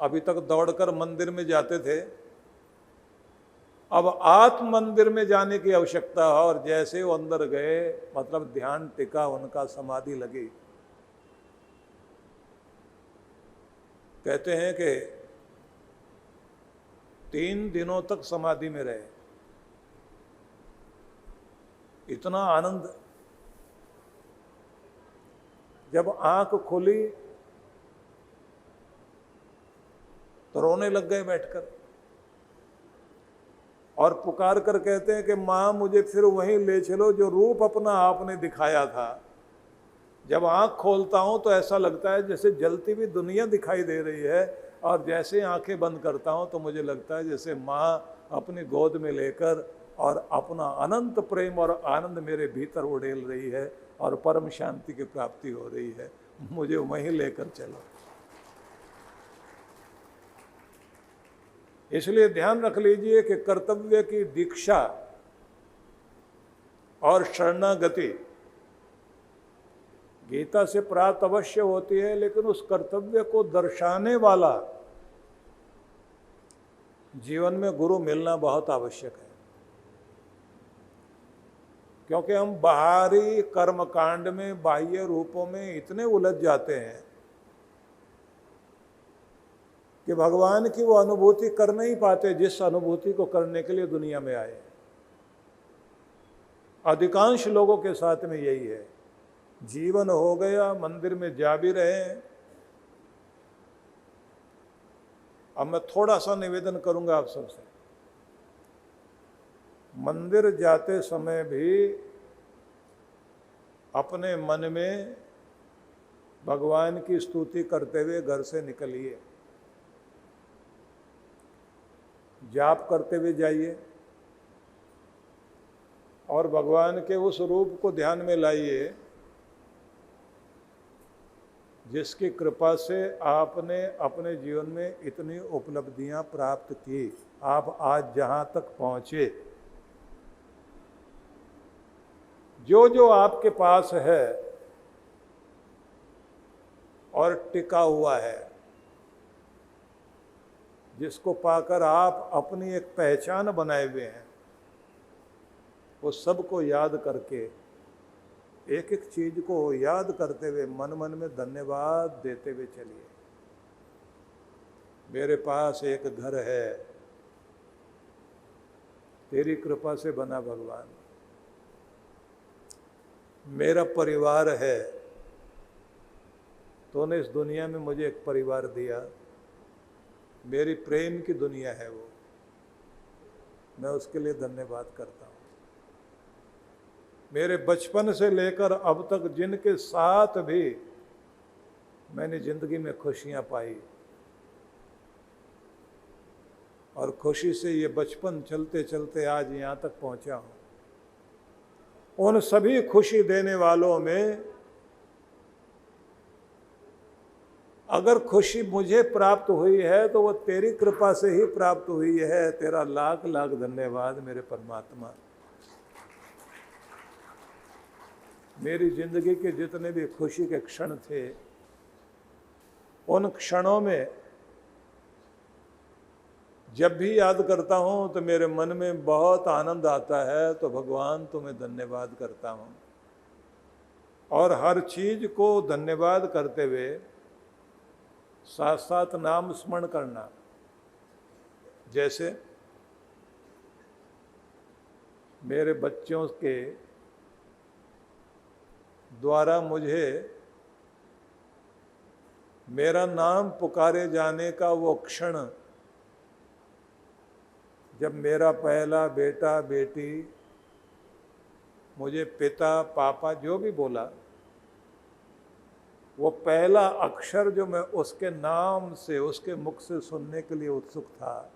अभी तक दौड़कर मंदिर में जाते थे, अब आत्म मंदिर में जाने की आवश्यकता है। और जैसे वो अंदर गए, मतलब ध्यान टिका, उनका समाधि लगी। कहते हैं कि 3 दिनों तक समाधि में रहे, इतना आनंद। जब आंख खुली तो रोने लग गए बैठकर, और पुकार कर कहते हैं कि माँ मुझे फिर वहीं ले चलो जो रूप अपना आपने दिखाया था। जब आंख खोलता हूं तो ऐसा लगता है जैसे जलती हुई दुनिया दिखाई दे रही है, और जैसे आंखें बंद करता हूं तो मुझे लगता है जैसे माँ अपनी गोद में लेकर और अपना अनंत प्रेम और आनंद मेरे भीतर उड़ेल रही है, और परम शांति की प्राप्ति हो रही है। मुझे वहीं लेकर चलो। इसलिए ध्यान रख लीजिए कि कर्तव्य की दीक्षा और शरणागति गीता से प्राप्त अवश्य होती है, लेकिन उस कर्तव्य को दर्शाने वाला जीवन में गुरु मिलना बहुत आवश्यक है। क्योंकि हम बाहरी कर्मकांड में, बाह्य रूपों में इतने उलझ जाते हैं कि भगवान की वो अनुभूति कर नहीं पाते जिस अनुभूति को करने के लिए दुनिया में आए। अधिकांश लोगों के साथ में यही है। जीवन हो गया, मंदिर में जा भी रहे हैं। अब मैं थोड़ा सा निवेदन करूंगा आप सबसे। मंदिर जाते समय भी अपने मन में भगवान की स्तुति करते हुए घर से निकलिए। जाप करते हुए जाइए और भगवान के उस रूप को ध्यान में लाइए जिसकी कृपा से आपने अपने जीवन में इतनी उपलब्धियां प्राप्त की, आप आज जहां तक पहुंचे। जो जो आपके पास है और टिका हुआ है, जिसको पाकर आप अपनी एक पहचान बनाए हुए हैं, वो सबको याद करके, एक एक चीज को याद करते हुए मन मन में धन्यवाद देते हुए चलिए। मेरे पास एक घर है, तेरी कृपा से बना भगवान। मेरा परिवार है, तूने इस दुनिया में मुझे एक परिवार दिया। मेरी प्रेम की दुनिया है वो, मैं उसके लिए धन्यवाद करता हूँ। मेरे बचपन से लेकर अब तक जिनके साथ भी मैंने जिंदगी में खुशियां पाई, और खुशी से ये बचपन चलते चलते आज यहाँ तक पहुँचा हूँ, उन सभी खुशी देने वालों में अगर खुशी मुझे प्राप्त हुई है तो वो तेरी कृपा से ही प्राप्त हुई है। तेरा लाख लाख धन्यवाद मेरे परमात्मा। मेरी जिंदगी के जितने भी खुशी के क्षण थे, उन क्षणों में जब भी याद करता हूँ तो मेरे मन में बहुत आनंद आता है। तो भगवान तुम्हें धन्यवाद करता हूँ, और हर चीज को धन्यवाद करते हुए साथ साथ नाम स्मरण करना। जैसे मेरे बच्चों के द्वारा मुझे मेरा नाम पुकारे जाने का वो क्षण, जब मेरा पहला बेटा बेटी मुझे पिता पापा जो भी बोला, वो पहला अक्षर जो मैं उसके नाम से, उसके मुख से सुनने के लिए उत्सुक था,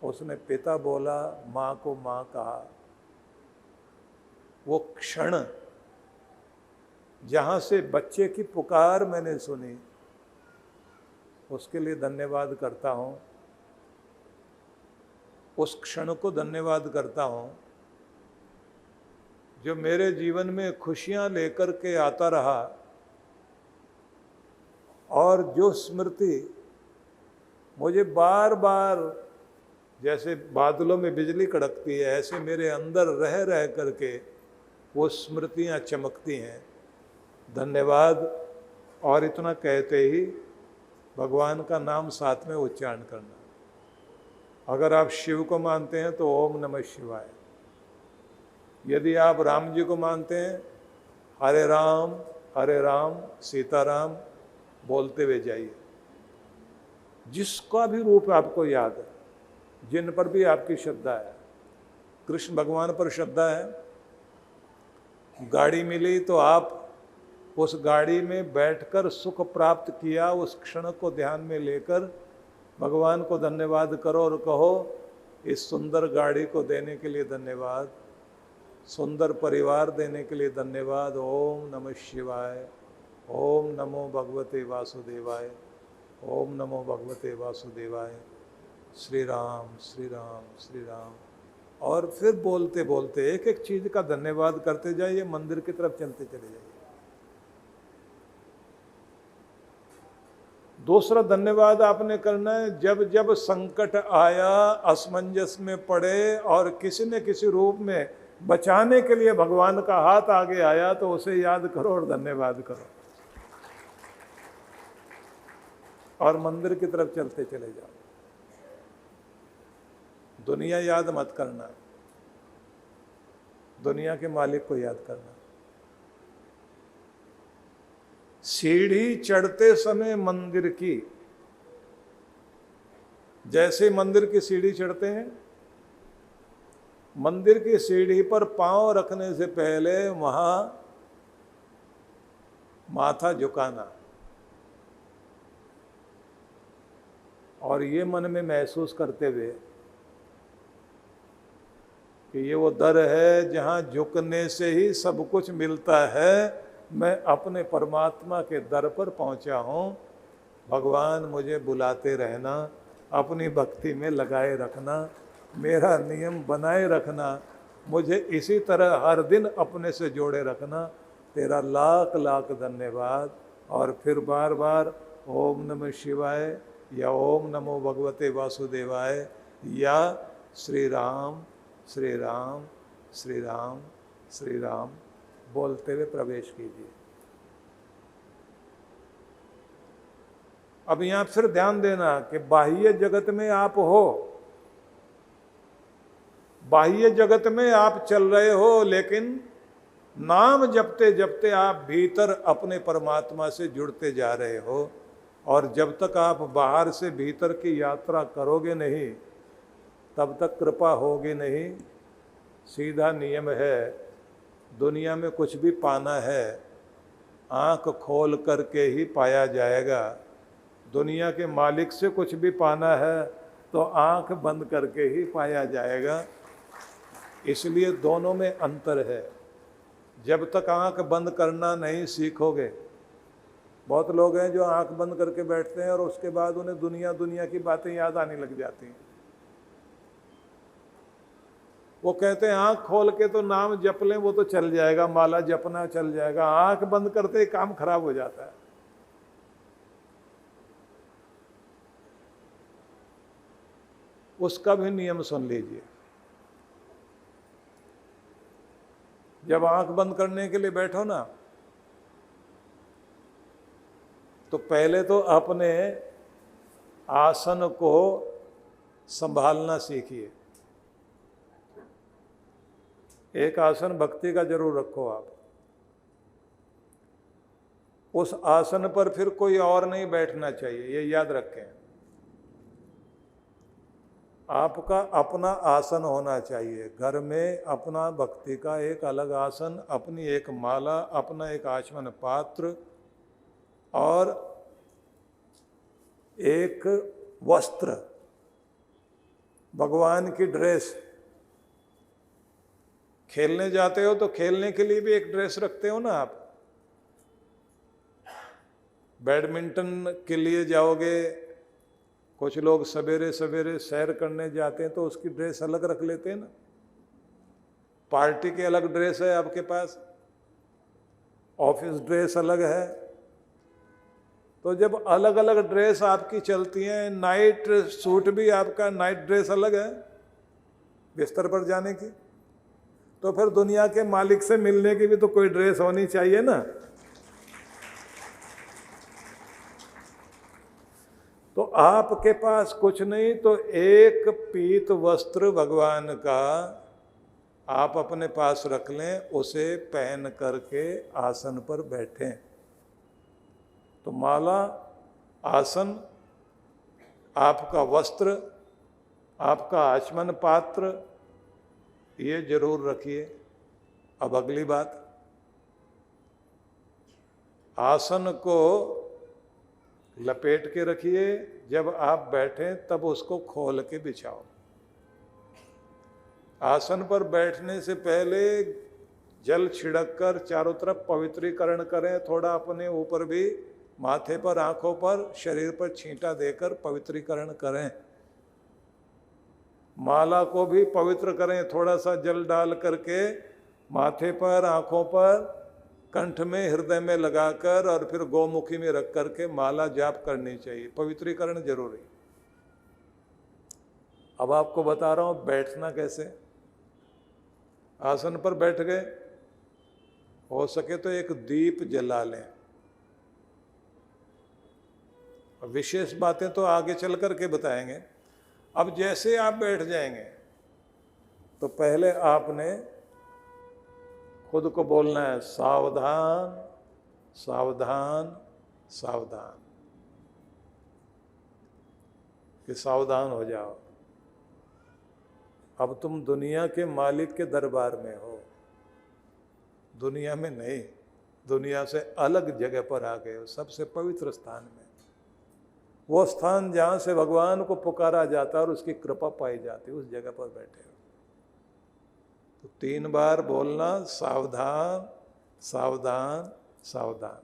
उसने पिता बोला, माँ को माँ कहा। वो क्षण जहाँ से बच्चे की पुकार मैंने सुनी, उसके लिए धन्यवाद करता हूँ। उस क्षण को धन्यवाद करता हूँ जो मेरे जीवन में खुशियाँ लेकर के आता रहा, और जो स्मृति मुझे बार बार जैसे बादलों में बिजली कड़कती है, ऐसे मेरे अंदर रह रह करके वो स्मृतियाँ चमकती हैं। धन्यवाद। और इतना कहते ही भगवान का नाम साथ में उच्चारण करना। अगर आप शिव को मानते हैं तो ओम नमः शिवाय। यदि आप राम जी को मानते हैं, हरे राम सीताराम बोलते हुए जाइए। जिसका भी रूप आपको याद है, जिन पर भी आपकी श्रद्धा है, कृष्ण भगवान पर श्रद्धा है, गाड़ी मिली तो आप उस गाड़ी में बैठकर सुख प्राप्त किया उस क्षण को ध्यान में लेकर भगवान को धन्यवाद करो और कहो, इस सुंदर गाड़ी को देने के लिए धन्यवाद, सुंदर परिवार देने के लिए धन्यवाद। ओम नमः शिवाय। ओम नमो भगवते वासुदेवाय। ओम नमो भगवते वासुदेवाय। श्री राम श्री राम श्री राम। और फिर बोलते बोलते एक एक चीज का धन्यवाद करते जाइए, मंदिर की तरफ चलते चले जाइए। दूसरा धन्यवाद आपने करना है, जब जब संकट आया, असमंजस में पड़े और किसी न किसी रूप में बचाने के लिए भगवान का हाथ आगे आया तो उसे याद करो और धन्यवाद करो और मंदिर की तरफ चलते चले जाओ। दुनिया याद मत करना, दुनिया के मालिक को याद करना। सीढ़ी चढ़ते समय मंदिर की, जैसे मंदिर की सीढ़ी चढ़ते हैं, मंदिर की सीढ़ी पर पांव रखने से पहले वहां माथा झुकाना और ये मन में महसूस करते हुए कि ये वो दर है जहां झुकने से ही सब कुछ मिलता है। मैं अपने परमात्मा के दर पर पहुंचा हूं। भगवान मुझे बुलाते रहना, अपनी भक्ति में लगाए रखना, मेरा नियम बनाए रखना, मुझे इसी तरह हर दिन अपने से जोड़े रखना। तेरा लाख लाख धन्यवाद। और फिर बार बार ओम नमः शिवाय या ओम नमो भगवते वासुदेवाय या श्री राम श्री राम श्री राम श्री राम बोलते हुए प्रवेश कीजिए। अब यहां फिर ध्यान देना कि बाह्य जगत में आप हो, बाह्य जगत में आप चल रहे हो, लेकिन नाम जपते जपते आप भीतर अपने परमात्मा से जुड़ते जा रहे हो। और जब तक आप बाहर से भीतर की यात्रा करोगे नहीं, तब तक कृपा होगी नहीं। सीधा नियम है, दुनिया में कुछ भी पाना है आंख खोल करके ही पाया जाएगा। दुनिया के मालिक से कुछ भी पाना है तो आंख बंद करके ही पाया जाएगा। इसलिए दोनों में अंतर है। जब तक आंख बंद करना नहीं सीखोगे, बहुत लोग हैं जो आंख बंद करके बैठते हैं और उसके बाद उन्हें दुनिया की बातें याद आने लग जाती हैं। वो कहते हैं आंख खोल के तो नाम जप लें, वो तो चल जाएगा, माला जपना चल जाएगा। आंख बंद करते ही काम खराब हो जाता है। उसका भी नियम सुन लीजिए। जब आंख बंद करने के लिए बैठो ना, तो पहले तो अपने आसन को संभालना सीखिए। एक आसन भक्ति का जरूर रखो आप। उस आसन पर फिर कोई और नहीं बैठना चाहिए, ये याद रखें। आपका अपना आसन होना चाहिए। घर में अपना भक्ति का एक अलग आसन, अपनी एक माला, अपना एक आचमन पात्र और एक वस्त्र, भगवान की ड्रेस। खेलने जाते हो तो खेलने के लिए भी एक ड्रेस रखते हो ना आप। बैडमिंटन के लिए जाओगे, कुछ लोग सवेरे सवेरे सैर करने जाते हैं तो उसकी ड्रेस अलग रख लेते हैं ना। पार्टी की अलग ड्रेस है आपके पास, ऑफिस ड्रेस अलग है। तो जब अलग अलग ड्रेस आपकी चलती हैं, नाइट सूट भी आपका नाइट ड्रेस अलग है बिस्तर पर जाने की, तो फिर दुनिया के मालिक से मिलने की भी तो कोई ड्रेस होनी चाहिए ना। तो आपके पास कुछ नहीं तो एक पीत वस्त्र भगवान का आप अपने पास रख लें, उसे पहन करके आसन पर बैठें। तो माला, आसन, आपका वस्त्र, आपका आचमन पात्र, ये जरूर रखिए। अब अगली बात, आसन को लपेट के रखिए, जब आप बैठें तब उसको खोल के बिछाओ। आसन पर बैठने से पहले जल छिड़क कर चारों तरफ पवित्रीकरण करें, थोड़ा अपने ऊपर भी, माथे पर, आंखों पर, शरीर पर छींटा देकर पवित्रीकरण करें। माला को भी पवित्र करें, थोड़ा सा जल डाल करके माथे पर, आंखों पर, कंठ में, हृदय में लगाकर और फिर गौमुखी में रख करके माला जाप करनी चाहिए। पवित्रीकरण जरूरी। अब आपको बता रहा हूं बैठना कैसे। आसन पर बैठ गए, हो सके तो एक दीप जला लें। विशेष बातें तो आगे चल करके बताएंगे। अब जैसे आप बैठ जाएंगे तो पहले आपने खुद को बोलना है, सावधान सावधान सावधान, कि सावधान हो जाओ। अब तुम दुनिया के मालिक के दरबार में हो, दुनिया में नहीं, दुनिया से अलग जगह पर आ गए हो, सबसे पवित्र स्थान में। वो स्थान जहाँ से भगवान को पुकारा जाता है और उसकी कृपा पाई जाती है, उस जगह पर बैठे हो। तो 3 बार बोलना, सावधान सावधान सावधान।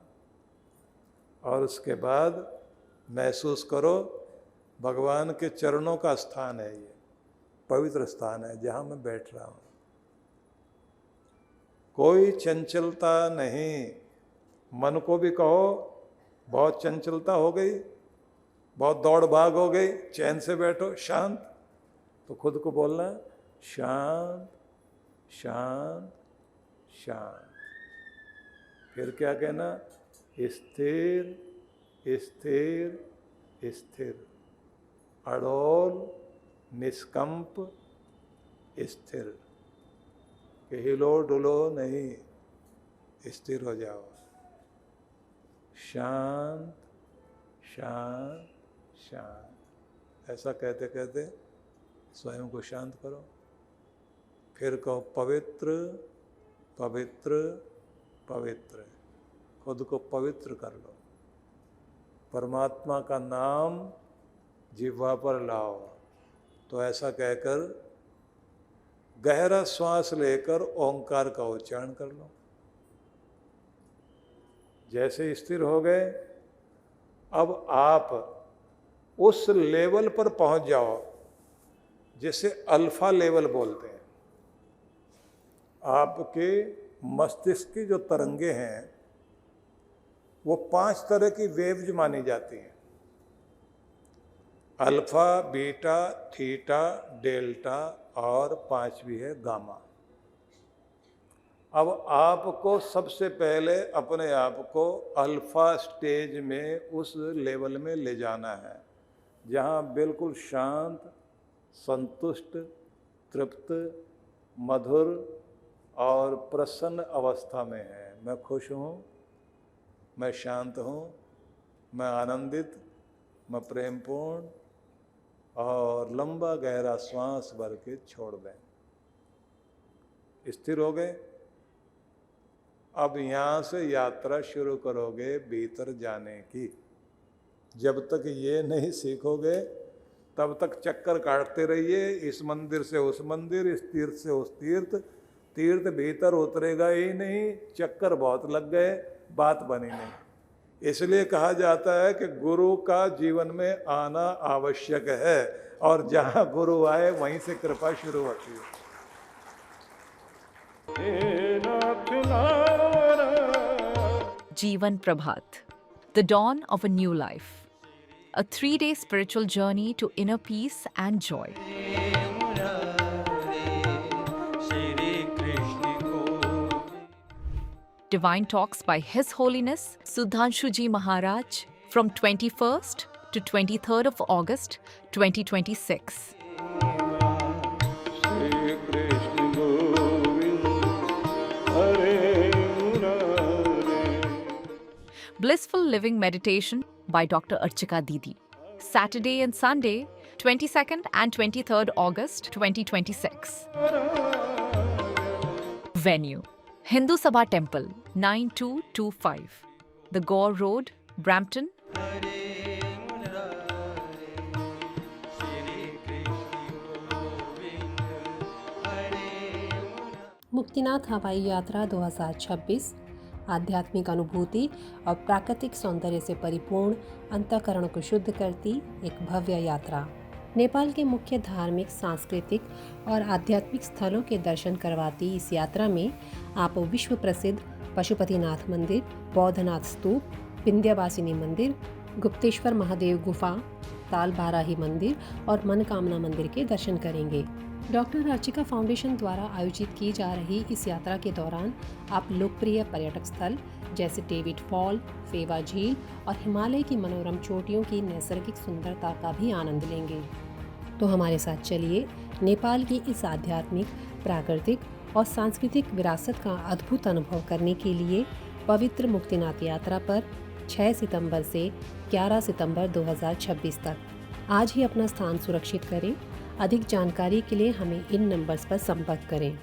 और उसके बाद महसूस करो भगवान के चरणों का स्थान है, ये पवित्र स्थान है जहाँ मैं बैठ रहा हूँ। कोई चंचलता नहीं। मन को भी कहो बहुत चंचलता हो गई, बहुत दौड़ भाग हो गई, चैन से बैठो, शांत। तो खुद को बोलना, शांत शांत शांत। फिर क्या कहना, स्थिर स्थिर स्थिर, अड़ोल निष्कंप स्थिर, कि हिलो डुलो नहीं, स्थिर हो जाओ। शांत शांत शांत, ऐसा कहते कहते स्वयं को शांत करो। फिर कहो पवित्र पवित्र पवित्र, खुद को पवित्र कर लो। परमात्मा का नाम जिह्वा पर लाओ। तो ऐसा कहकर गहरा श्वास लेकर ओंकार का उच्चारण कर लो। जैसे स्थिर हो गए, अब आप उस लेवल पर पहुंच जाओ जिसे अल्फा लेवल बोलते हैं। आपके मस्तिष्क की जो तरंगे हैं वो 5 तरह की वेव्स मानी जाती हैं, अल्फा, बीटा, थीटा, डेल्टा और 5वीं है गामा। अब आपको सबसे पहले अपने आप को अल्फा स्टेज में, उस लेवल में ले जाना है जहाँ बिल्कुल शांत, संतुष्ट, तृप्त, मधुर और प्रसन्न अवस्था में है। मैं खुश हूँ, मैं शांत हूँ, मैं आनंदित, मैं प्रेमपूर्ण। और लंबा गहरा श्वास भर के छोड़ दें। स्थिर हो गए। अब यहाँ से यात्रा शुरू करोगे भीतर जाने की। जब तक ये नहीं सीखोगे तब तक चक्कर काटते रहिए, इस मंदिर से उस मंदिर, इस तीर्थ से उस तीर्थ। तीर्थ भीतर उतरेगा ही नहीं, चक्कर बहुत लग गए, बात बनी नहीं। इसलिए कहा जाता है कि गुरु का जीवन में आना आवश्यक है, और जहाँ गुरु आए वहीं से कृपा शुरू होती है। जीवन प्रभात। The dawn of a new life. A 3-day spiritual journey to inner peace and joy. Divine talks by His Holiness Sudhanshu Ji Maharaj from 21st to 23rd of August 2026. Blissful Living Meditation by Dr. Archika Didi. Saturday and Sunday, 22nd and 23rd August 2026. Venue: Hindu Sabha Temple, 9225. The Gore Road, Brampton. Muktinath हवाई यात्रा 2026 आध्यात्मिक अनुभूति और प्राकृतिक सौंदर्य से परिपूर्ण अंतःकरण को शुद्ध करती एक भव्य यात्रा। नेपाल के मुख्य धार्मिक, सांस्कृतिक और आध्यात्मिक स्थलों के दर्शन करवाती इस यात्रा में आप विश्व प्रसिद्ध पशुपतिनाथ मंदिर, बौद्धनाथ स्तूप, विंध्यवासिनी मंदिर, गुप्तेश्वर महादेव गुफा, ताल बाराही मंदिर और मनकामना मंदिर के दर्शन करेंगे। डॉक्टर अर्चिका फाउंडेशन द्वारा आयोजित की जा रही इस यात्रा के दौरान आप लोकप्रिय पर्यटक स्थल जैसे डेविड फॉल, फेवा झील और हिमालय की मनोरम चोटियों की नैसर्गिक सुंदरता का भी आनंद लेंगे। तो हमारे साथ चलिए नेपाल की इस आध्यात्मिक, प्राकृतिक और सांस्कृतिक विरासत का अद्भुत अनुभव करने के लिए पवित्र मुक्तिनाथ यात्रा पर 6 सितंबर से 11 सितंबर 2026 तक। आज ही अपना स्थान सुरक्षित करें। अधिक जानकारी के लिए हमें इन नंबर्स पर संपर्क करें।